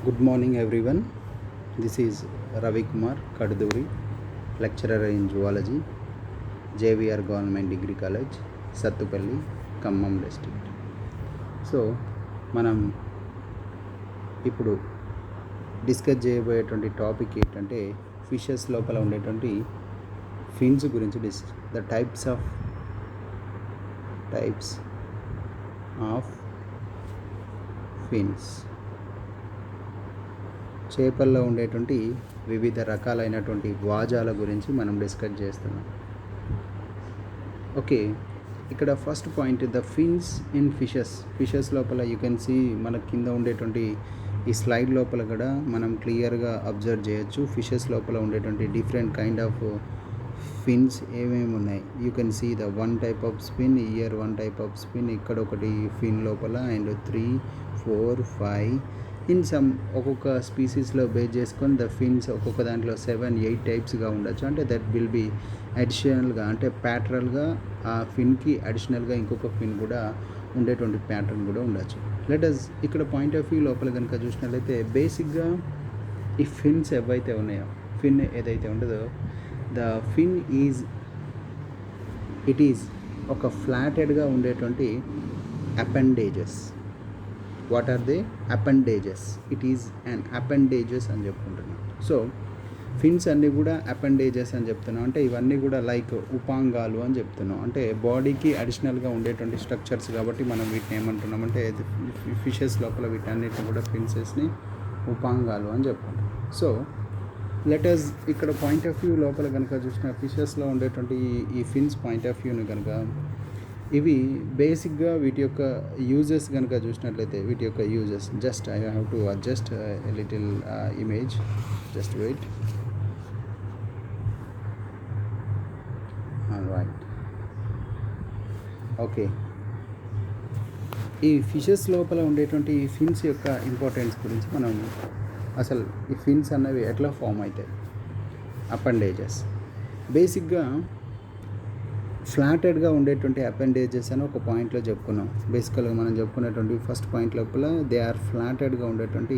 Good morning, everyone. This is Ravi Kumar Kaduduri, lecturer in zoology, JVR Government Degree College, Sattupalli, Khammam district. So మనం ఇప్పుడు discuss చేయబోయేటువంటి topic ఏంటంటే fishes లోపల ఉండేటువంటి fins గురించి the types of fins, చేపల్లో ఉండేటువంటి వివిధ రకాలైనటువంటి వాజాల గురించి మనం డిస్కస్ చేస్తున్నాం. ఓకే, ఇక్కడ first point the fins in fishes లోపల యూ కెన్ సీ మన కింద ఉండేటువంటి ఈ స్లైడ్ లోపల కూడా మనం క్లియర్గా అబ్జర్వ్ చేయొచ్చు. ఫిషెస్ లోపల ఉండేటువంటి డిఫరెంట్ కైండ్ ఆఫ్ ఫిన్స్ ఏమేమి ఉన్నాయి. You can see the one type of spin, here one type of spin, ఇక్కడ ఒకటి ఫిన్ లోపల అండ్ 3, 4, 5 ఇన్ సమ్ ఒక్కొక్క స్పీసీస్లో బేస్ చేసుకొని ద ఫిన్స్ ఒక్కొక్క దాంట్లో 7, 8 టైప్స్గా ఉండొచ్చు. అంటే దట్ విల్ బి అడిషనల్గా, అంటే ప్యాటరల్గా ఆ ఫిన్కి అడిషనల్గా ఇంకొక ఫిన్ కూడా ఉండేటువంటి ప్యాటర్న్ కూడా ఉండొచ్చు. లెటస్ ఇక్కడ పాయింట్ ఆఫ్ వ్యూ లోపల కనుక చూసినట్లయితే బేసిక్గా ఈ ఫిన్స్ ఏవైతే ఉన్నాయో, ఫిన్ ఏదైతే ఉండదో ద ఫిన్ ఇట్ ఈజ్ ఒక ఫ్లాటెడ్గా ఉండేటువంటి appendages. What are they appendages? It is and appendages అని చెప్పుకుంటున్నాం. సో ఫిన్స్ అన్నీ కూడా అపెండేజెస్ అని చెప్తున్నాం. అంటే ఇవన్నీ కూడా లైక్ ఉపాంగాలు అని చెప్తున్నాం. అంటే బాడీకి అడిషనల్గా ఉండేటువంటి స్ట్రక్చర్స్ కాబట్టి మనం వీటిని ఏమంటున్నాం అంటే ఫిషెస్ లోపల వీటన్నిటిని కూడా ఫిన్సెస్ని ఉపాంగాలు అని చెప్పుకుంటాం. సో లెటర్స్ ఇక్కడ పాయింట్ ఆఫ్ వ్యూ లోపల కనుక చూసిన ఫిషెస్లో ఉండేటువంటి ఈ ఫిన్స్ పాయింట్ ఆఫ్ వ్యూని కనుక ఇవి బేసిక్గా వీటి యొక్క యూజెస్ కనుక చూసినట్లయితే వీటి యొక్క uses just I have to adjust a little image, just wait. Right, okay. ఈ ఫిషెస్ లోపల ఉండేటువంటి ఈ ఫిన్స్ యొక్క ఇంపార్టెన్స్ గురించి మనం అసలు ఈ ఫిన్స్ అన్నవి ఎట్లా ఫామ్ అవుతాయి. అపెండేజెస్ బేసిక్గా ఫ్లాటెడ్గా ఉండేటువంటి అపెండేజెస్ అని ఒక పాయింట్లో చెప్పుకున్నాం. బేసికల్గా మనం చెప్పుకునేటువంటి ఫస్ట్ పాయింట్ లోపల దే ఆర్ ఫ్లాటెడ్గా ఉండేటువంటి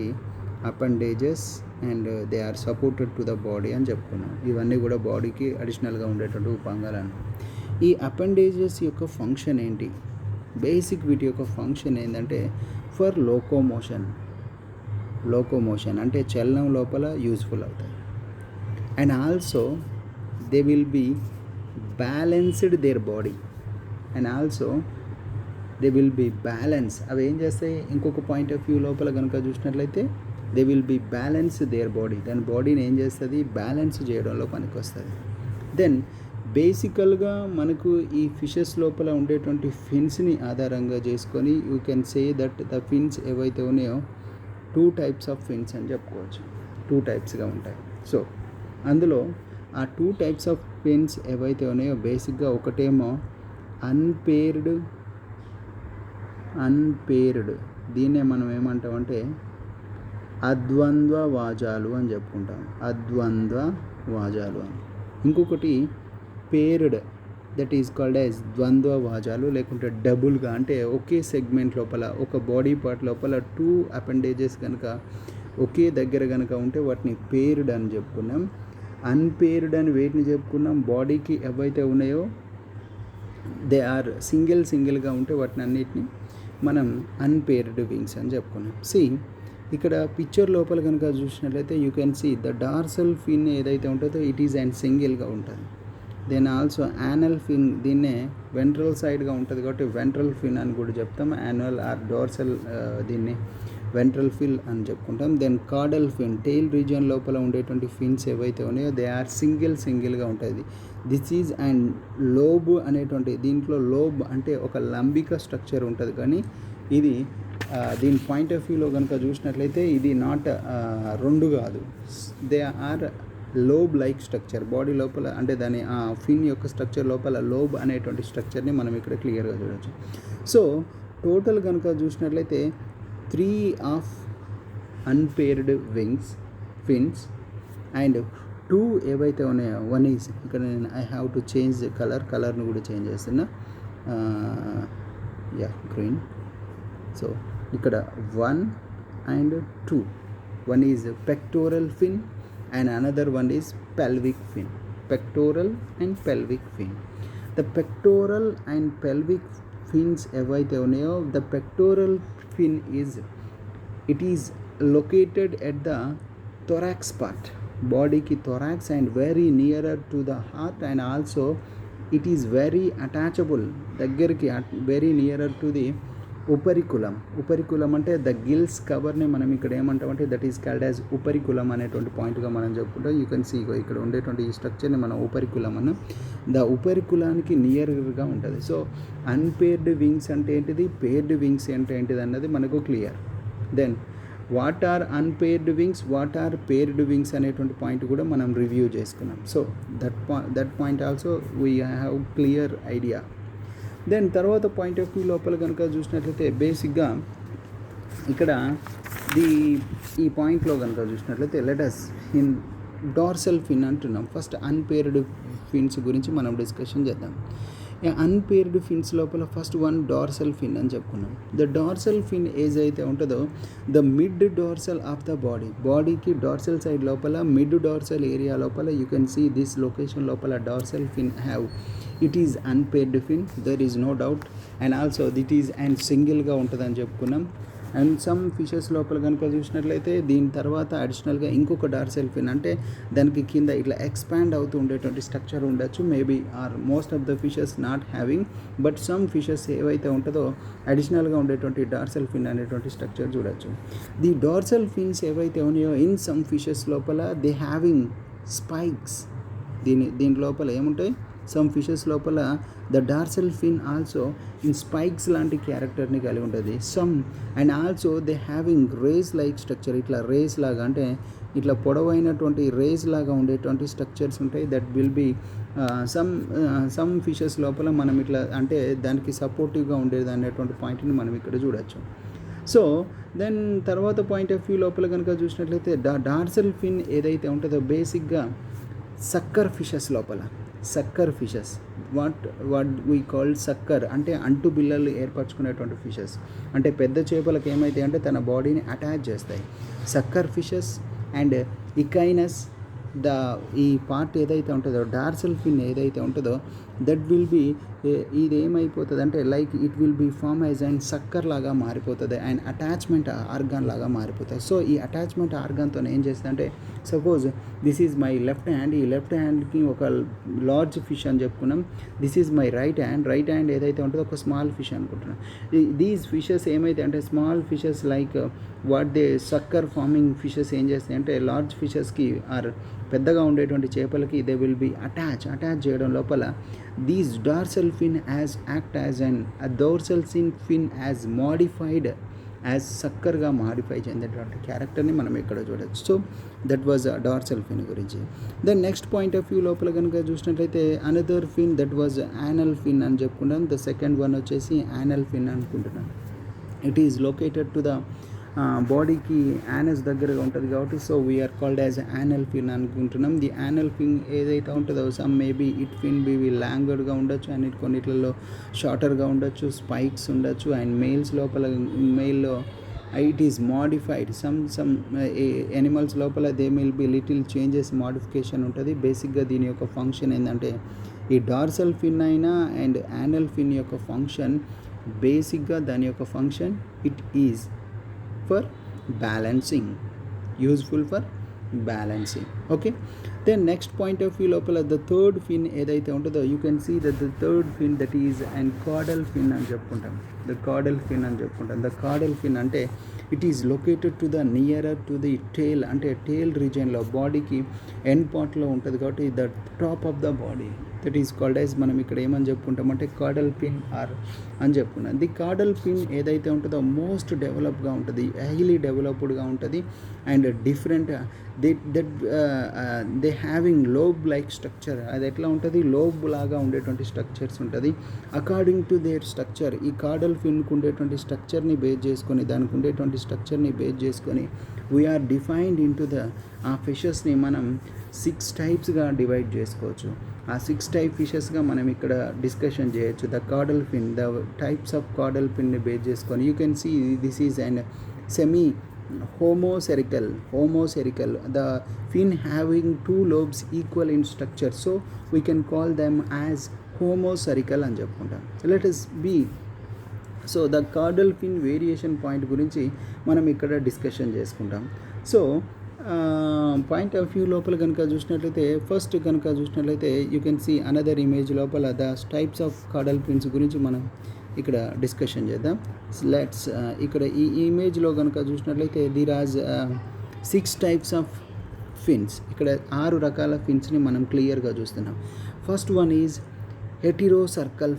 appendages and they are supported to the body అని చెప్పుకున్నాం. ఇవన్నీ కూడా బాడీకి అడిషనల్గా ఉండేటువంటి ఉపాంగాలను. ఈ అపెండేజెస్ యొక్క ఫంక్షన్ ఏంటి? బేసిక్ వీటి యొక్క ఫంక్షన్ ఏంటంటే ఫర్ లోకోమోషన్ అంటే చలనం లోపల యూజ్ఫుల్ అవుతాయి. And also they will be balanced their body and also they will be balance. అవి ఏం చేస్తాయి? ఇంకొక పాయింట్ ఆఫ్ వ్యూ లోపల కనుక చూసినట్లయితే they will be balance their body. దాని బాడీని ఏం చేస్తుంది? బ్యాలెన్స్ చేయడంలో పనికి వస్తుంది. దెన్ బేసికల్గా మనకు ఈ ఫిషెస్ లోపల ఉండేటువంటి ఫిన్స్ని ఆధారంగా చేసుకొని you can say that the fins ఏవైతే ఉన్నాయో 2 టైప్స్ ఆఫ్ ఫిన్స్ అని చెప్పుకోవచ్చు. 2 టైప్స్గా ఉంటాయి. సో అందులో ఆ 2 టైప్స్ ఆఫ్ ఫిన్స్ ఏవైతే ఉన్నాయో బేసిక్గా ఒకటేమో అన్పేర్డ్, దీన్నే మనం ఏమంటామంటే అద్వంద్వ వాజాలు అని చెప్పుకుంటాం. అద్వంద్వ వాజాలు అని. ఇంకొకటి paired, that is called as ద్వంద్వ వాజాలు, లేకుంటే డబుల్గా, అంటే ఒకే సెగ్మెంట్ లోపల ఒక బాడీ పార్ట్ లోపల 2 అపెండేజెస్ కనుక ఒకే దగ్గర కనుక ఉంటే వాటిని పేర్డ్ అని చెప్పుకున్నాం. అన్పేర్డ్ అని వేటిని చెప్పుకున్నాం? బాడీకి ఏవైతే ఉన్నాయో దే ఆర్ సింగిల్గా ఉంటే వాటిని అన్నిటిని మనం అన్పేర్డ్ వింగ్స్ అని చెప్పుకున్నాం. ఇక్కడ పిక్చర్ లోపల కనుక చూసినట్లయితే you can see the dorsal fin ఏదైతే ఉంటుందో ఇట్ ఈజ్ అండ్ సింగిల్గా ఉంటుంది. దెన్ ఆల్సో యానల్ ఫిన్, దీన్నే వెంట్రల్ సైడ్గా ఉంటుంది కాబట్టి వెంట్రల్ ఫిన్ అని కూడా చెప్తాం. యాన్యువల్ ఆర్ డోర్సల్ దీన్ని వెంట్రల్ ఫిన్ అని చెప్పుకుంటాం. దెన్ కార్డల్ ఫిన్, టెయిల్ రీజియన్ లోపల ఉండేటువంటి ఫిన్స్ ఏవైతే ఉన్నాయో దే ఆర్ సింగిల్గా ఉంటుంది. దిస్ ఈజ్ అండ్ లోబ్ అనేటువంటి, దీంట్లో లోబ్ అంటే ఒక లంబిక స్ట్రక్చర్ ఉంటుంది. కానీ ఇది దీని పాయింట్ ఆఫ్ వ్యూలో కనుక చూసినట్లయితే ఇది నాట్ 2 కాదు, they are lobe like structure body లోపల. అంటే దాని ఫిన్ యొక్క స్ట్రక్చర్ లోపల లోబ్ అనేటువంటి స్ట్రక్చర్ని మనం ఇక్కడ క్లియర్గా చూడవచ్చు. సో టోటల్ కనుక చూసినట్లయితే 3 ఆఫ్ అన్పేర్డ్ ఫిన్స్ అండ్ 2 ఏవైతే ఉన్నాయో 1 ఈజ్, ఇక్కడ నేను ఐ హ్యావ్ టు చేంజ్ కలర్ను కూడా చేంజ్ చేస్తున్నా, గ్రీన్. సో ఇక్కడ 1 and 2 One is pectoral fin and another one is pelvic fin. Pectoral and pelvic fin. The pectoral and pelvic fins ఏవైతే ఉన్నాయో, the pectoral fin it is located at the thorax part, body ki thorax, and very nearer to the heart, and also it is very attachable దగ్గరికి very nearer to the ఉపరికులం. ఉపరికులం అంటే the gills కవర్ని మనం ఇక్కడ ఏమంటామంటే that is called as ఉపరికులం అనేటువంటి పాయింట్గా మనం చెప్పుకుంటాం. యూ కెన్ సీ ఇక్కడ ఉండేటువంటి ఈ స్ట్రక్చర్ని మనం ఉపరికులం అన్న, ద ఉపరికులానికి నియర్గా ఉంటుంది. సో అన్పేర్డ్ వింగ్స్ అంటే ఏంటిది, పేర్డ్ వింగ్స్ అంటే ఏంటిది అన్నది మనకు clear. Then what are unpaired wings, what are paired wings అనేటువంటి పాయింట్ కూడా మనం రివ్యూ చేసుకున్నాం. So that point also we have clear idea. Then తర్వాత పాయింట్ ఆఫ్ వ్యూ లోపల కనుక చూసినట్లయితే బేసిక్గా ఇక్కడ ఈ పాయింట్లో కనుక చూసినట్లయితే లెటస్ ఇన్ డార్సల్ ఫిన్ అంటున్నాం. ఫస్ట్ అన్పేర్డ్ ఫిన్స్ గురించి మనం డిస్కషన్ చేద్దాం. అన్పేర్డ్ ఫిన్స్ లోపల ఫస్ట్ వన్ డార్సల్ ఫిన్ అని చెప్పుకున్నాం. ద డార్సల్ ఫిన్ ఏదైతే ఉంటుందో the mid dorsal of the బాడీకి డార్సల్ సైడ్ లోపల మిడ్ డార్సల్ ఏరియా లోపల you can see this location లోపల dorsal fin have, it is unpaired fin, there is no doubt. And also this is and సింగిల్గా ఉంటుందని చెప్పుకున్నాం. And some fishes లోపల కనుక చూసినట్లయితే దీని తర్వాత అడిషనల్గా ఇంకొక డార్సల్ ఫిన్ అంటే దానికి కింద ఇట్లా ఎక్స్పాండ్ అవుతూ ఉండేటువంటి స్ట్రక్చర్ ఉండొచ్చు. Maybe or most of the fishes not having, but some fishes ఏవైతే ఉంటుందో అడిషనల్గా ఉండేటువంటి డార్సల్ ఫిన్ అనేటువంటి స్ట్రక్చర్ చూడొచ్చు. ది డార్సల్ ఫిన్స్ ఏవైతే ఉన్నాయో ఇన్ సమ్ ఫిషెస్ లోపల దే హ్యావింగ్ స్పైక్స్. దీని లోపల ఏముంటాయి, సమ్ ఫిషెస్ లోపల the dorsal fin also in spikes లాంటి క్యారెక్టర్ని కలిగి ఉంటుంది. Some and also they having rays like structure, ఇట్లా రేస్ లాగా అంటే ఇట్లా పొడవైనటువంటి రేస్ లాగా ఉండేటువంటి స్ట్రక్చర్స్ ఉంటాయి. That will be some fishes లోపల మనం ఇట్లా అంటే దానికి సపోర్టివ్గా ఉండేది అనేటువంటి పాయింట్ని మనం ఇక్కడ చూడొచ్చు. సో దెన్ తర్వాత పాయింట్ ఆఫ్ వ్యూ లోపల కనుక చూసినట్లయితే డార్సల్ ఫిన్ ఏదైతే ఉంటుందో బేసిక్గా సక్కర్ ఫిషెస్ లోపల, sucker fishes what we call sucker అంటే అంటు బిల్లలు ఏర్పరచుకునేటువంటి ఫిషెస్, అంటే పెద్ద చేపలకు ఏమైతాయి అంటే తన బాడీని అటాచ్ చేస్తాయి. సక్కర్ ఫిషెస్ అండ్ ఇకైనస్ ఈ పార్ట్ ఏదైతే ఉంటుందో డార్సల్ ఫిన్ ఏదైతే ఉంటుందో దట్ విల్ బీ ఇది ఏమైపోతుంది అంటే like it will be form as and sucker లాగా మారిపోతుంది అండ్ అటాచ్మెంట్ ఆర్గాన్ లాగా మారిపోతుంది. సో ఈ అటాచ్మెంట్ ఆర్గాన్తో ఏం చేస్తుంది అంటే suppose this is my left hand, ఈ లెఫ్ట్ హ్యాండ్కి ఒక లార్జ్ ఫిష్ అని చెప్పుకున్నాం. This is my right hand ఏదైతే ఉంటుందో ఒక స్మాల్ ఫిష్ అనుకుంటున్నాం. దీస్ ఫిషెస్ ఏమైతే అంటే small fishes like what they sucker farming fishes ఏం చేస్తాయి అంటే లార్జ్ ఫిషెస్కి ఆర్ పెద్దగా ఉండేటువంటి చేపలకి దే విల్ బి అటాచ్ చేయడం లోపల this dorsal fin as act as and dorsal fin as modified as సక్కర్గా మాడిఫై చెందేటువంటి క్యారెక్టర్ని మనం ఇక్కడ చూడవచ్చు. So that was dorsal fin గురించి. Then next point of view లోపల కనుక చూసినట్లయితే another fin that was anal fin అని చెప్పుకుంటాం. ద సెకండ్ వన్ వచ్చేసి యానల్ ఫిన్ అనుకుంటున్నాం. It is located to the బాడీకి యానస్ దగ్గరగా ఉంటుంది కాబట్టి so we are called as anal fin అనుకుంటున్నాం. ది యానల్ ఫిన్ ఏదైతే ఉంటుందో some maybe it fin be లాంగర్డ్గా ఉండొచ్చు అండ్ కొన్నిట్లలో షార్టర్గా ఉండొచ్చు, స్పైక్స్ ఉండొచ్చు. అండ్ మేల్స్ లోపల మేల్లో it is modified. Some animals లోపల they will be little changes, modification ఉంటుంది. బేసిక్గా దీని యొక్క ఫంక్షన్ ఏంటంటే ఈ డార్సల్ ఫిన్ అయినా అండ్ యానల్ ఫిన్ యొక్క ఫంక్షన్ బేసిక్గా దాని యొక్క function it is for balancing, useful for balancing. Okay, then next point of view lopala the third fin edaithe untodo you can see that the third fin that is and caudal fin ani cheppuntam. The caudal fin ani cheppuntam. The caudal fin ante it is located to the nearer to the tail, ante tail region lo body ki end part lo untadi kabatti the top of the body that is called as మనం ఇక్కడ ఏమని చెప్పుకుంటామంటే caudal pin are అని చెప్పుకున్నాం. The caudal pin ఏదైతే ఉంటుందో most డెవలప్గా ఉంటుంది, highly డెవలప్డ్గా ఉంటుంది and different they having lobe like structure. అది ఎట్లా ఉంటుంది, లోబ్ లాగా ఉండేటువంటి స్ట్రక్చర్స్ ఉంటుంది. అకార్డింగ్ టు దేర్ స్ట్రక్చర్ ఈ కాడల్ పిన్కు ఉండేటువంటి స్ట్రక్చర్ని బేస్ చేసుకొని దానికి ఉండేటువంటి స్ట్రక్చర్ని బేస్ చేసుకొని వీఆర్ డిఫైన్డ్ ఇన్ టు ఆ ఫిషెస్ని మనం 6 టైప్స్గా డివైడ్ చేసుకోవచ్చు. ఆ 6 టైప్ ఫిషెస్గా మనం ఇక్కడ డిస్కషన్ చేయొచ్చు. The caudal fin, the types of caudal ఫిన్ని బేస్ చేసుకొని you can see this is and semi homoserical, the fin having two lobes equal in structure, so we can call them as homoserical అని చెప్పుకుంటాం. let us be so the caudal fin variation point గురించి మనం ఇక్కడ discussion చేసుకుంటాం. So point of view లోపల కనుక చూసినట్లయితే first కనుక చూసినట్లయితే you can see another image లోపల the types of caudal fins గురించి మనం ఇక్కడ డిస్కషన్ చేద్దాం. లెట్స్ ఇక్కడ ఈ ఇమేజ్లో కనుక చూసినట్లయితే there are 6 types of fins. ఇక్కడ 6 రకాల ఫిన్స్ని మనం క్లియర్గా చూస్తున్నాం. First one is heterocercal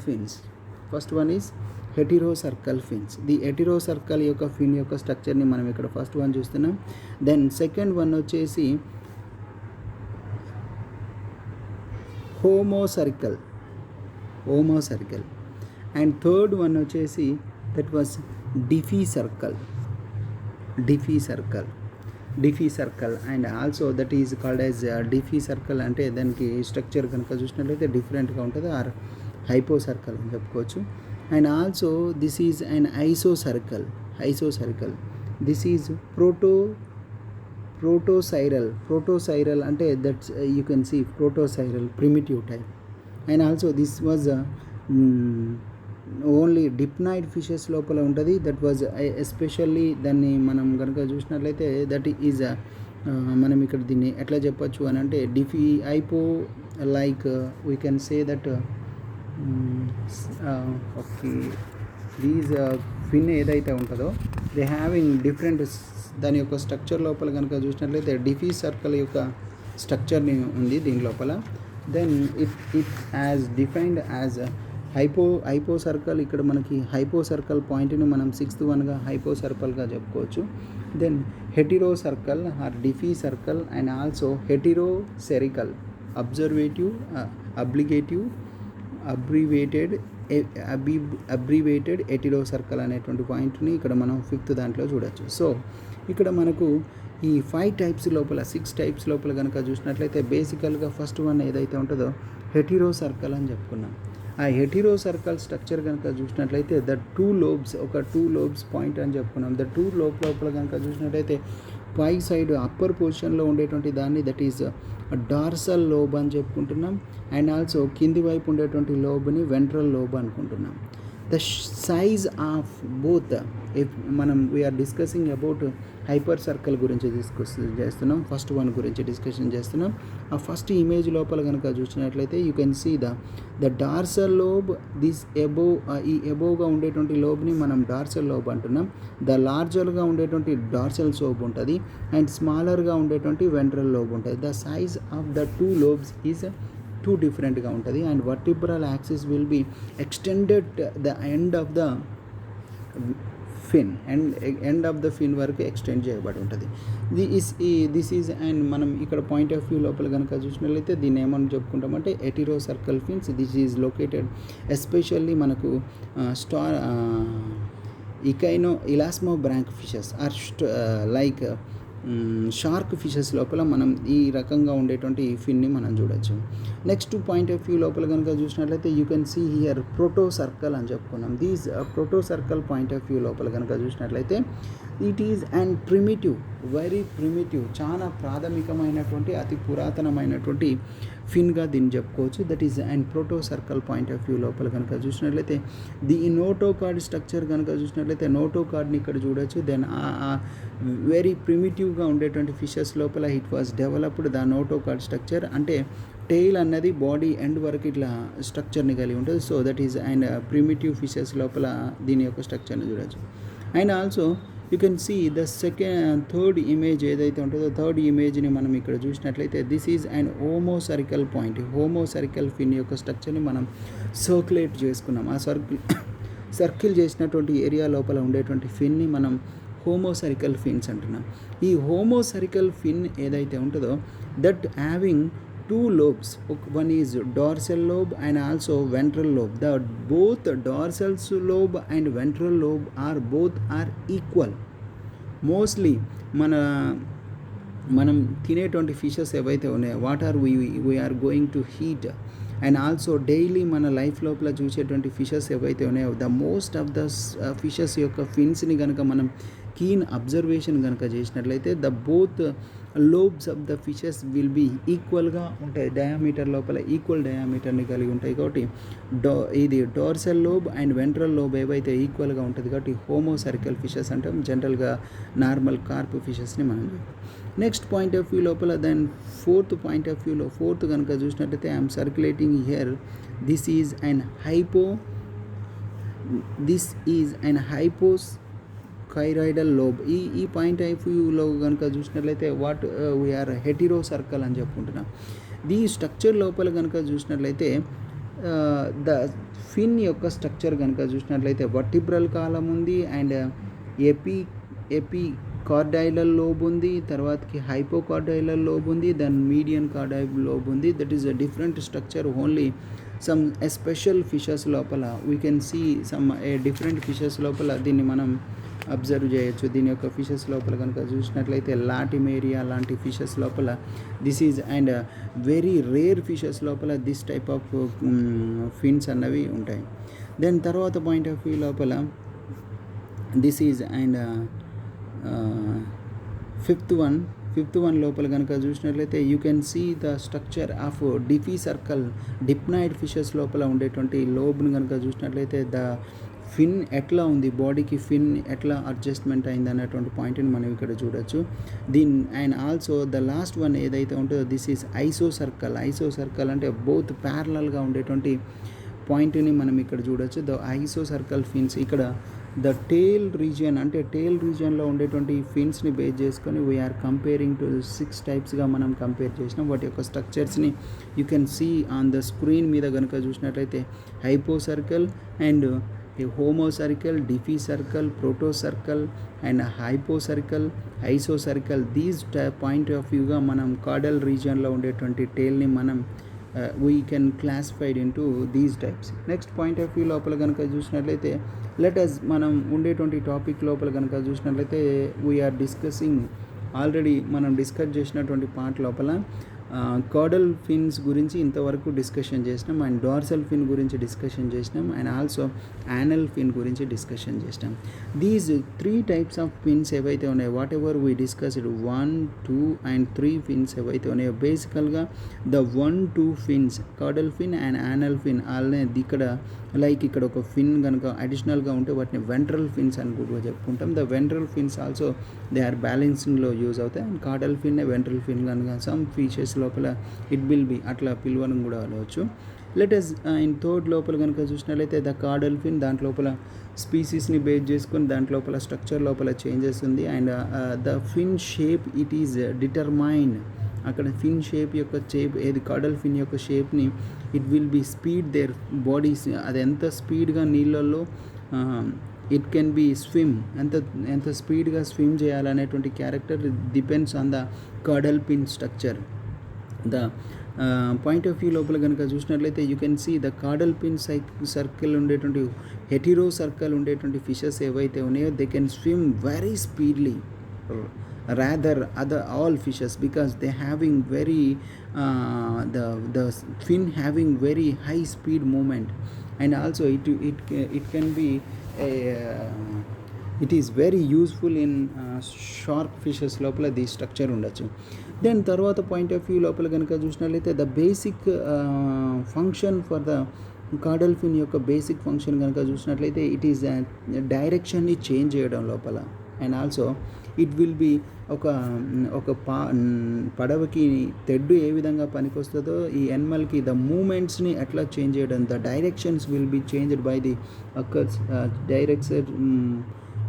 fins. The heterocercal యొక్క ఫిన్ యొక్క స్ట్రక్చర్ని మనం ఇక్కడ ఫస్ట్ వన్ చూస్తున్నాం. దెన్ సెకండ్ వన్ వచ్చేసి హోమోసర్కల్, అండ్ థర్డ్ వన్ వచ్చేసి that was diphycercal and also that is called as diphycercal. అంటే దానికి స్ట్రక్చర్ కనుక చూసినట్లయితే డిఫరెంట్గా ఉంటుంది, ఆర్ హైపో సర్కల్ అని చెప్పుకోవచ్చు. And also this is an isocercal. This is protocercal అంటే that's you can see protocercal primitive type. And also this was only dipnoid fishes లోపల ఉంటుంది. దట్ వాజ్ ఎస్పెషల్లీ దాన్ని మనం కనుక చూసినట్లయితే దట్ ఈజ్ మనం ఇక్కడ దీన్ని ఎట్లా చెప్పచ్చు అని అంటే diphy hypo like we can say that okay this fin ఏదైతే ఉంటుందో దే హ్యావింగ్ డిఫరెంట్ దాని యొక్క స్ట్రక్చర్ లోపల కనుక చూసినట్లయితే డిఫీ సర్కిల్ యొక్క స్ట్రక్చర్ని ఉంది దీని లోపల. Then it as defined as hypocercal. ఇక్కడ మనకి హైపో సర్కిల్ పాయింట్ని మనం 6th వన్గా హైపో సర్కిల్గా చెప్పుకోవచ్చు. Then heterocercal or diphycercal and also heterocercal abbreviated heterocercal అనేటువంటి పాయింట్ని ఇక్కడ మనం 5th దాంట్లో చూడొచ్చు. సో ఇక్కడ మనకు ఈ 5 టైప్స్ లోపల 6 టైప్స్ లోపల కనుక చూసినట్లయితే బేసికల్గా ఫస్ట్ వన్ ఏదైతే ఉంటుందో హెటిరోసర్కల్ అని చెప్పుకున్నాం. ఆ హెటిరోసర్కల్ స్ట్రక్చర్ కనుక చూసినట్లయితే ద 2 లోబ్స్ పాయింట్ అని చెప్పుకున్నాం. ద 2 లోపల కనుక చూసినట్లయితే పై సైడ్ అప్పర్ పొజిషన్లో ఉండేటువంటి దాన్ని దట్ ఈజ్ డార్సల్ లోబ్ అని చెప్పుకుంటున్నాం. అండ్ ఆల్సో కింది వైపు ఉండేటువంటి లోబ్ని వెంట్రల్ లోబ్ అనుకుంటున్నాం. ద సైజ్ ఆఫ్ బోత్ మనం we are discussing about hypercercal గురించి చేస్తున్నాం. ఫస్ట్ వన్ గురించి డిస్కషన్ చేస్తున్నాం. ఆ ఫస్ట్ ఇమేజ్ లోపల కనుక చూసినట్లయితే you can see the dorsal lobe. This ఈ ఎబోవ్గా ఉండేటువంటి లోబ్ని మనం డార్సల్ లోబ్ అంటున్నాం. ద లార్జర్గా ఉండేటువంటి డార్సల్ లోబ్ ఉంటుంది అండ్ స్మాలర్గా ఉండేటువంటి వెంట్రల్ లోబ్ ఉంటుంది. The size of the 2 lobes is 2 డిఫరెంట్గా ఉంటుంది and vertebral axis will be extended the end of the fin వరకు ఎక్స్టెండ్ చేయబడి ఉంటుంది. దిస్ ఈజ్ అండ్ మనం ఇక్కడ పాయింట్ ఆఫ్ వ్యూ లోపల కనుక చూసినట్లయితే దీన్ని ఏమని చెప్పుకుంటామంటే heterocercal fins. This is located especially మనకు elasmobranch fishes or like shark fishes లోపల మనం ఈ రకంగా ఉండేటువంటి ఫిన్ని మనం చూడొచ్చు. నెక్స్ట్ పాయింట్ ఆఫ్ వ్యూ లోపల కనుక చూసినట్లయితే you can see here protocercal అని చెప్పుకున్నాం. This protocercal point of view లోపల కనుక చూసినట్లయితే it is and very primitive, చాలా ప్రాథమికమైనటువంటి అతి పురాతనమైనటువంటి ఫిన్గా దీన్ని చెప్పుకోవచ్చు. That is and protocercal point of view లోపల కనుక చూసినట్లయితే ది నోటోకార్డ్ స్ట్రక్చర్ కనుక చూసినట్లయితే నోటోకార్డ్ని ఇక్కడ చూడొచ్చు. దెన్ వెరీ ప్రిమిటివ్గా ఉండేటువంటి ఫిషెస్ లోపల it was developed the notochord structure. అంటే టెయిల్ అన్నది బాడీ ఎండ్ వరకు ఇట్లా స్ట్రక్చర్ని కలిగి ఉంటుంది. So that is and primitive fishes లోపల దీని యొక్క స్ట్రక్చర్ని చూడొచ్చు. And also you can see the third image ఏదైతే ఉంటుందో థర్డ్ ఇమేజ్ని మనం ఇక్కడ చూసినట్లయితే this is and homocercal point. Homocercal fin యొక్క స్ట్రక్చర్ని మనం సర్క్యులేట్ చేసుకున్నాం. ఆ సర్కిల్ చేసినటువంటి ఏరియా లోపల ఉండేటువంటి ఫిన్ని మనం హోమోసర్కల్ ఫిన్స్ అంటున్నాం. ఈ హోమోసర్కల్ ఫిన్ ఏదైతే ఉంటుందో that having 2 lobes. One is dorsal lobe and also ventral lobe. The both dorsal lobe and ventral lobe are equal. Mostly మనం తినేటువంటి ఫిషెస్ ఏవైతే ఉన్నాయో what are we are going to heat and also daily మన life లోపల చూసేటువంటి fishes ఏవైతే ఉన్నాయో the most of the fishes యొక్క ఫిన్స్ని కనుక మనం కీన్ అబ్జర్వేషన్ కనుక చేసినట్లయితే the both lobes of the fishes will be ఈక్వల్గా ఉంటాయి, డయామీటర్ లోపల ఈక్వల్ డయామీటర్ని కలిగి ఉంటాయి. కాబట్టి ఇది dorsal lobe and ventral lobe ఏవైతే ఈక్వల్గా ఉంటుంది కాబట్టి హోమో సర్కిల్ ఫిషెస్ అంటాం. జనరల్గా నార్మల్ కార్ప్ ఫిషెస్ని మనం. నెక్స్ట్ పాయింట్ ఆఫ్ వ్యూ లోపల దెన్ ఫోర్త్ పాయింట్ ఆఫ్ వ్యూలో ఫోర్త్ కనుక చూసినట్లయితే I'm circulating here this is and hypos thyroidal lobe. ఈ పాయింట్ ఆఫ్ వ్యూలో కనుక చూసినట్లయితే వీఆర్ హెటిరో సర్కిల్ అని చెప్పుకుంటున్నాం. ఈ స్ట్రక్చర్ లోపల కనుక చూసినట్లయితే ద ఫిన్ యొక్క స్ట్రక్చర్ కనుక చూసినట్లయితే వర్టిబ్రల్ కాలం ఉంది అండ్ ఎపి కార్డైలల్ లోబ్ ఉంది, తర్వాతకి హైపోకార్డైలల్ లోబ్ ఉంది, దెన్ మీడియన్ కార్డైల్ లోబ్ ఉంది. That is a different structure only some special fishes లోపల we can see some different fishes లోపల దీన్ని మనం అబ్జర్వ్ చేయొచ్చు. దీని యొక్క ఫిషెస్ లోపల కనుక చూసినట్లయితే లాటిమేరియా లాంటి ఫిషెస్ లోపల this is and very rare fishes లోపల దిస్ టైప్ ఆఫ్ ఫిన్స్ అన్నవి ఉంటాయి. దెన్ తర్వాత పాయింట్ ఆఫ్ వ్యూ లోపల this is and fifth one లోపల కనుక చూసినట్లయితే you can see the structure of diphycercal dipnoid fishes లోపల ఉండేటువంటి లోబ్ను కనుక చూసినట్లయితే ద ఫిన్ ఎట్లా ఉంది, బాడీకి ఫిన్ ఎట్లా అడ్జస్ట్మెంట్ అయింది అన్నటువంటి పాయింట్ని మనం ఇక్కడ చూడొచ్చు. And also the last one ఏదైతే ఉంటుందో దిస్ ఈజ్ ఐసో సర్కిల్ అంటే బోత్ ప్యారలల్గా ఉండేటువంటి పాయింట్ని మనం ఇక్కడ చూడొచ్చు. ద ఐసో సర్కిల్ ఫిన్స్ ఇక్కడ ద టేల్ రీజియన్లో ఉండేటువంటి ఫిన్స్ని బేస్ చేసుకొని వీఆర్ కంపేరింగ్ టు 6 టైప్స్గా మనం కంపేర్ చేసినాం. వాటి యొక్క స్ట్రక్చర్స్ని you can see on the screen మీద కనుక చూసినట్లయితే hypocercal and homocercal, diphycercal, protocercal and hypocercal, isocercal. These point of వ్యూగా మనం కార్డల్ రీజియన్లో ఉండేటువంటి టేల్ని మనం we can classified into these types. Next point of view లోపల కనుక చూసినట్లయితే let's మనం ఉండేటువంటి టాపిక్ లోపల కనుక చూసినట్లయితే వీఆర్ డిస్కసింగ్ ఆల్రెడీ మనం డిస్కస్ చేసినటువంటి పార్ట్ లోపల కార్డల్ ఫిన్స్ గురించి ఇంతవరకు డిస్కషన్ చేసినాం అండ్ డార్సల్ ఫిన్ గురించి డిస్కషన్ చేసినాం అండ్ ఆల్సో యానల్ ఫిన్ గురించి డిస్కషన్ చేసినాం. దీస్ 3 టైప్స్ ఆఫ్ ఫిన్స్ ఏవైతే ఉన్నాయో whatever we discussed 1, 2 and 3 fins ఏవైతే ఉన్నాయో బేసికల్గా the 1, 2 fins caudal fin and anal fin అనేది ఇక్కడ లైక్ ఇక్కడ ఒక ఫిన్ కనుక అడిషనల్గా ఉంటే వాటిని వెంట్రల్ ఫిన్స్ అని కూడా చెప్పుకుంటాం. The ventral fins also they are బ్యాలెన్సింగ్లో యూజ్ అవుతాయి and caudal fin ventral fin కనుక సమ్ ఫీచర్స్ లోపల ఇట్ విల్ బి అట్లా పిలవడం కూడా అనవచ్చు. లెటస్ ఇన్ థర్డ్ లోపల కనుక చూసినట్లయితే ద కార్డల్ ఫిన్ దాంట్లోపల స్పీసీస్ని బేస్ చేసుకొని దాంట్లోపల స్ట్రక్చర్ లోపల చేంజెస్ ఉంది and the fin shape it is determine. అక్కడ ఫిన్ షేప్ యొక్క ఏది కార్డల్ ఫిన్ యొక్క షేప్ని it will be speed their bodies, అది ఎంత స్పీడ్గా నీళ్ళల్లో ఇట్ కెన్ బి స్విమ్, ఎంత స్పీడ్గా స్విమ్ చేయాలనేటువంటి character depends on the caudal fin structure. The point of view లోపల కనుక చూసినట్లయితే you can see the caudal fin circle ఉండేటువంటి హెటిరో సర్కిల్ ఉండేటువంటి ఫిషెస్ ఏవైతే ఉన్నాయో they can swim very speedly rather other all fishes because they having very the fin having very high speed movement and also it can be it is very useful in shark fishes లోపల the structure ఉండొచ్చు. Then తర్వాత point of view లోపల కనుక చూసినట్లయితే the basic function for the caudal fin యొక్క basic function కనుక చూసినట్లయితే it is డైరెక్షన్ని change చేయడం లోపల and also it will B ఒక పడవకి తెడ్డు ఏ విధంగా పనికొస్తుందో ఈ యానిమల్కి ద మూమెంట్స్ని ఎట్లా చేంజ్ చేయడం, the directions will be changed by the occurs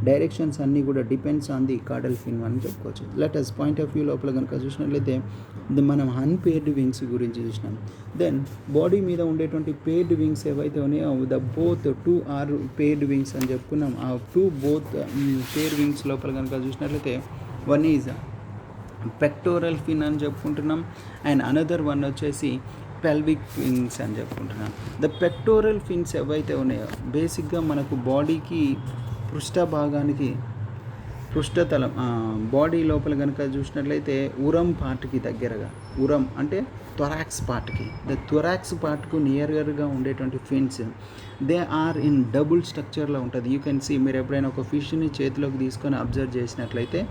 directions అన్నీ కూడా డిపెండ్స్ ఆన్ ది కార్డల్ ఫిన్ అని చెప్పుకోవచ్చు. లెటస్ పాయింట్ ఆఫ్ వ్యూ లోపల కనుక చూసినట్లయితే మనం అన్పేర్డ్ వింగ్స్ గురించి చూసినాం. దెన్ బాడీ మీద ఉండేటువంటి పేర్డ్ వింగ్స్ ఏవైతే ఉన్నాయో the both 2 are paired wings అని చెప్పుకున్నాం. ఆ 2 బోత్ పేర్ వింగ్స్ లోపల కనుక చూసినట్లయితే వన్ ఈజ్ పెక్టోరల్ ఫిన్ అని చెప్పుకుంటున్నాం అండ్ అనదర్ వన్ వచ్చేసి పెల్విక్ ఫిన్స్ అని చెప్పుకుంటున్నాం. ద పెక్టోరల్ ఫిన్స్ ఏవైతే ఉన్నాయో బేసిక్గా మనకు బాడీకి పృష్ఠ భాగానికి పృష్ఠతలం బాడీ లోపల కనుక చూసినట్లయితే ఉరం పార్ట్కి దగ్గరగా, ఉరం అంటే థొరాక్స్ పార్ట్కి, ద థొరాక్స్ పార్ట్కు నియర్గా ఉండేటువంటి fins they are in double స్ట్రక్చర్లో ఉంటుంది. యూ కెన్ సీ, మీరు ఎప్పుడైనా ఒక ఫిష్ని చేతిలోకి తీసుకొని అబ్జర్వ్ చేసినట్లయితే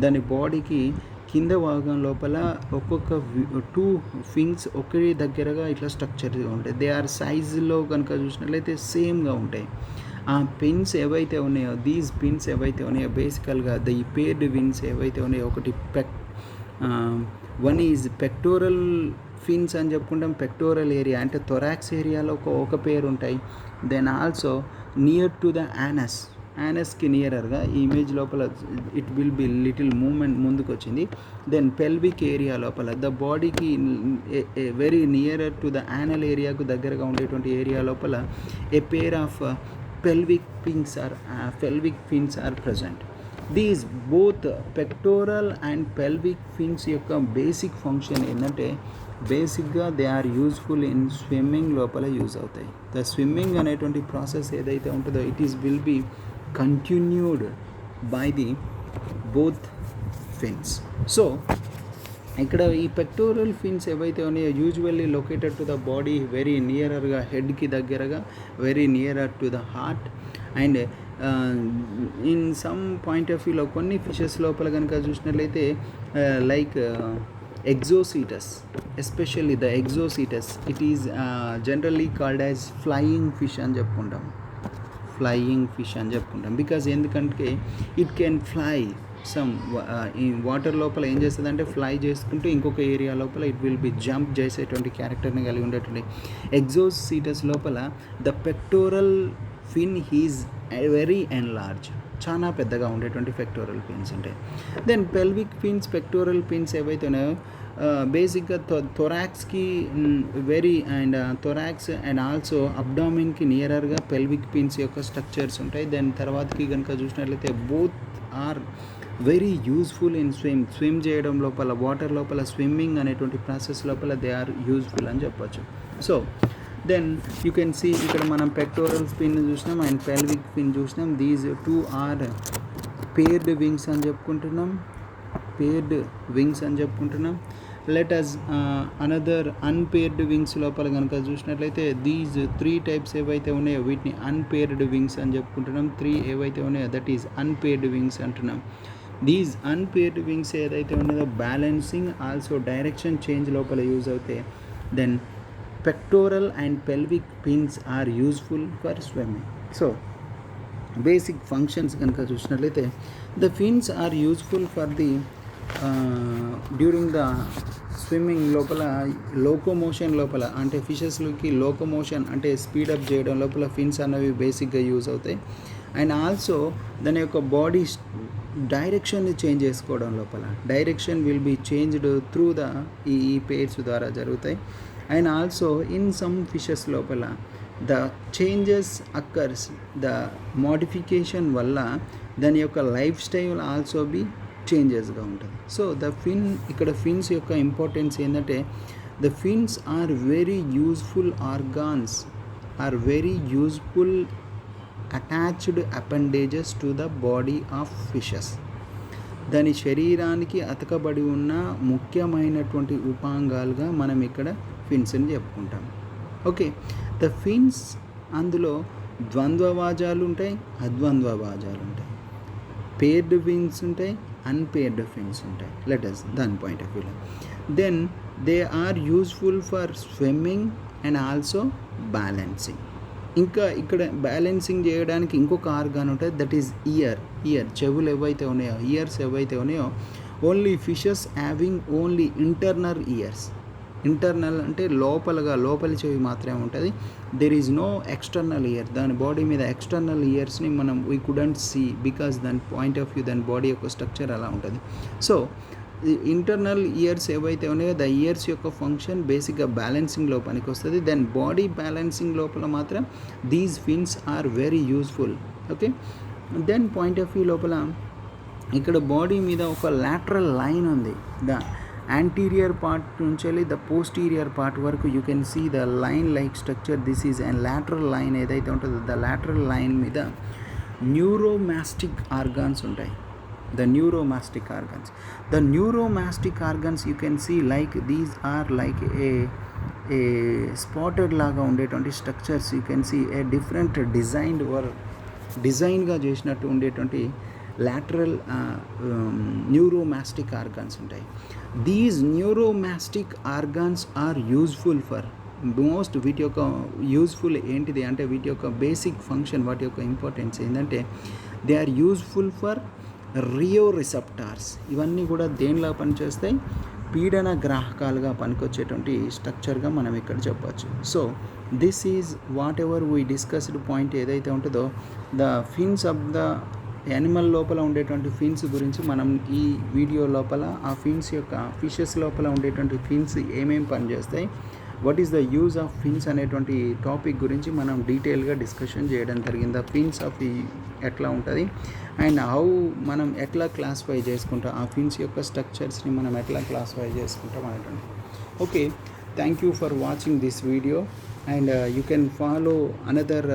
దాని బాడీకి కింద భాగం లోపల ఒక్కొక్క 2 ఫిన్స్ ఒకే దగ్గరగా ఇట్లా స్ట్రక్చర్గా ఉంటాయి. దే ఆర్ సైజులో కనుక చూసినట్లయితే సేమ్గా ఉంటాయి. ఆ పిన్స్ ఏవైతే ఉన్నాయో, దీస్ పిన్స్ ఏవైతే ఉన్నాయో బేసికల్గా ఈ పేర్డ్ విన్స్ ఏవైతే ఉన్నాయో, ఒకటి వన్ ఈజ్ పెక్టోరల్ ఫిన్స్ అని చెప్పుకుంటాం. పెక్టోరల్ ఏరియా అంటే థొరాక్స్ ఏరియాలో ఒక పేరు ఉంటాయి. Then also near to the యానస్కి నియరర్గా ఈ ఇమేజ్ లోపల it will be little movement ముందుకు వచ్చింది. దెన్ పెల్విక్ ఏరియా లోపల ద బాడీకి very nearer to the anal ఏరియాకు దగ్గరగా ఉండేటువంటి ఏరియా లోపల a pair of pelvic fins are present. These both pectoral and pelvic fins యొక్క బేసిక్ ఫంక్షన్ ఏంటంటే బేసిక్గా they are useful in swimming లోపల యూజ్ అవుతాయి. ద స్విమ్మింగ్ అనేటువంటి ప్రాసెస్ ఏదైతే ఉంటుందో it is will be continued by the both fins. So ఇక్కడ ఈ పెక్టోరల్ ఫిన్స్ ఏవైతే ఉన్నాయో usually located to the body, very నియరర్గా హెడ్కి దగ్గరగా, very nearer to the heart. And in some point of వ్యూలో కొన్ని ఫిషెస్ లోపల కనుక చూసినట్లయితే like exocoetus, especially the exocoetus, it is generally called as flying fish అని చెప్పుకుంటాం. బికాజ్ ఎందుకంటే ఇట్ కెన్ ఫ్లై సమ్ ఈ వాటర్ లోపల ఏం చేస్తుంది అంటే ఫ్లై చేసుకుంటూ ఇంకొక ఏరియా లోపల ఇట్ విల్ బి జంప్ చేసేటువంటి క్యారెక్టర్ని కలిగి ఉండేటువంటి ఎగ్జోసీటస్ లోపల the pectoral fin is very enlarge, చాలా పెద్దగా ఉండేటువంటి పెక్టోరల్ ఫిన్స్ ఉంటాయి. Then pelvic fins, pectoral fins ఏవైతే ఉన్నాయో బేసిక్గా థొరాక్స్కి very and thorax and also అబ్డామిన్కి నియరర్గా పెల్విక్ ఫిన్స్ యొక్క స్ట్రక్చర్స్ ఉంటాయి. దెన్ తర్వాతకి కనుక చూసినట్లయితే both are very useful in swim చేయడం లోపల, వాటర్ లోపల స్విమ్మింగ్ అనేటువంటి ప్రాసెస్ లోపల దే ఆర్ యూజ్ఫుల్ అని చెప్పచ్చు. So then you can see ఇక్కడ మనం పెక్టోరల్ ఫిన్ చూసినాం అండ్ పెల్విక్ ఫిన్ చూసినాం. దీస్ 2 ఆర్ పేర్డ్ వింగ్స్ అని చెప్పుకుంటున్నాం. Let us another unpaired wings లోపల కనుక చూసినట్లయితే దీస్ 3 టైప్స్ ఏవైతే ఉన్నాయో వీటిని అన్పేర్డ్ వింగ్స్ అని చెప్పుకుంటున్నాం. 3 ఏవైతే ఉన్నాయో దట్ ఈజ్ అన్పేర్డ్ వింగ్స్ అంటున్నాం. దీస్ అన్పేర్డ్ వింగ్స్ ఏదైతే ఉన్నదో బ్యాలెన్సింగ్ ఆల్సో డైరెక్షన్ చేంజ్ లోపల యూజ్ అవుతాయి. Then pectoral and pelvic fins are useful for swimming. So basic functions కనుక చూసినట్లయితే the fins are useful for the during the swimming లోపల, locomotion లోపల అంటే ఫిషెస్లోకి లోకోమోషన్ అంటే స్పీడప్ చేయడం లోపల ఫిన్స్ అనేవి బేసిక్గా యూజ్ అవుతాయి. అండ్ ఆల్సో దాని యొక్క బాడీ డైరెక్షన్ని చేంజ్ చేసుకోవడం లోపల, direction will be changed through the ఈ పేర్స్ ద్వారా జరుగుతాయి. And also in some fishes లోపల the changes occurs, the modification వల్ల దాని యొక్క లైఫ్ స్టైల్ ఆల్సో బీ చేంజెస్గా ఉంటుంది. సో ద ఇక్కడ ఫిన్స్ యొక్క ఇంపార్టెన్స్ ఏంటంటే the fins are very useful organs, are very useful attached appendages to the body of fishes. దాని శరీరానికి అతకబడి ఉన్న ముఖ్యమైనటువంటి ఉపాంగాలుగా మనం ఇక్కడ ఫిన్స్ని చెప్పుకుంటాం. ఓకే, ద ఫిన్స్ అందులో ద్వంద్వ వాజాలు ఉంటాయి, అద్వంద్వ వాజాలు ఉంటాయి, పేర్డ్ ఫిన్స్ ఉంటాయి, అన్పేర్డ్ ఫిన్స్ ఉంటాయి. లెటర్స్ దాని పాయింట్ ఆఫ్ వ్యూలో then they are useful for swimming and also balancing. ఇంకా ఇక్కడ బ్యాలెన్సింగ్ చేయడానికి ఇంకొక ఆర్గాన్ ఉంటుంది, దట్ ఈజ్ ఇయర్. చెవులు ఏవైతే ఉన్నాయో, ఇయర్స్ ఏవైతే ఉన్నాయో only fishes having only internal ears. Internal అంటే లోపలి చెవి మాత్రమే ఉంటుంది. There is no external ear. దాని బాడీ మీద ఎక్స్టర్నల్ ఇయర్స్ని మనం వీ కుడెంట్ సీ బికాస్ దాని పాయింట్ ఆఫ్ వ్యూ, దాని బాడీ యొక్క స్ట్రక్చర్ అలా ఉంటుంది. సో ఇంటర్నల్ ఇయర్స్ ఏవైతే ఉన్నాయో ద ఇయర్స్ యొక్క ఫంక్షన్ బేసిక్గా బ్యాలెన్సింగ్లో పనికి వస్తుంది. దెన్ బాడీ బ్యాలెన్సింగ్ లోపల మాత్రం these fins are very useful. Okay, then point of view లోపల ఇక్కడ బాడీ మీద ఒక లాటరల్ లైన్ ఉంది. ద యాంటీరియర్ పార్ట్ నుంచి వెళ్ళి ద పోస్టీరియర్ పార్ట్ వరకు you can see the line like structure. This is and lateral line ఏదైతే ఉంటుందో ద లాటరల్ లైన్ మీద న్యూరోమాస్టిక్ ఆర్గాన్స్ ఉంటాయి. the neuromastic organs. The neuromastic organs you can see like these are like a spotted లాగా ఉండేటువంటి structures. You can see a different డిజైన్గా చేసినట్టు ఉండేటువంటి lateral neuromastic organs ఉంటాయి. These neuromastic organs are useful for most. వీటి యొక్క useful ఏంటిది అంటే వీటి యొక్క బేసిక్ ఫంక్షన్, వాటి యొక్క ఇంపార్టెన్స్ ఏంటంటే they are useful for rheo receptors. ఇవన్నీ కూడా దేనిలా పనిచేస్తాయి? పీడన గ్రాహకాలుగా పనికొచ్చేటువంటి స్ట్రక్చర్గా మనం ఇక్కడ చెప్పచ్చు. So this is whatever we discussed point ఏదైతే ఉంటుందో the fins of the animal లోపల ఉండేటువంటి ఫిన్స్ గురించి మనం ఈ వీడియో లోపల ఆ ఫిన్స్ యొక్క ఫిషెస్ లోపల ఉండేటువంటి ఫిన్స్ ఏమేమి పనిచేస్తాయి, what is the use of fins అనేటువంటి టాపిక్ గురించి మనం డీటెయిల్గా డిస్కషన్ చేయడం జరిగింది. ఆ ఫిన్స్ ఆఫ్ ఎట్లా ఉంటుంది అండ్ హౌ మనం ఎట్లా క్లాసిఫై చేసుకుంటాం, ఆ ఫిన్స్ యొక్క స్ట్రక్చర్స్ని మనం ఎట్లా క్లాసిఫై చేసుకుంటాం అనేటువంటి. Okay, thank you for watching this video and you can follow another.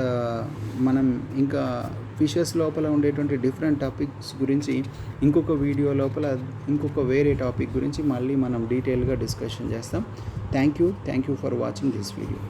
మనం ఇంకా ఫిషెస్ లోపల ఉండేటువంటి డిఫరెంట్ టాపిక్స్ గురించి ఇంకొక వీడియో లోపల ఇంకొక వేరే టాపిక్ గురించి మళ్ళీ మనం డీటెయిల్గా డిస్కషన్ చేస్తాం. Thank you for watching this video.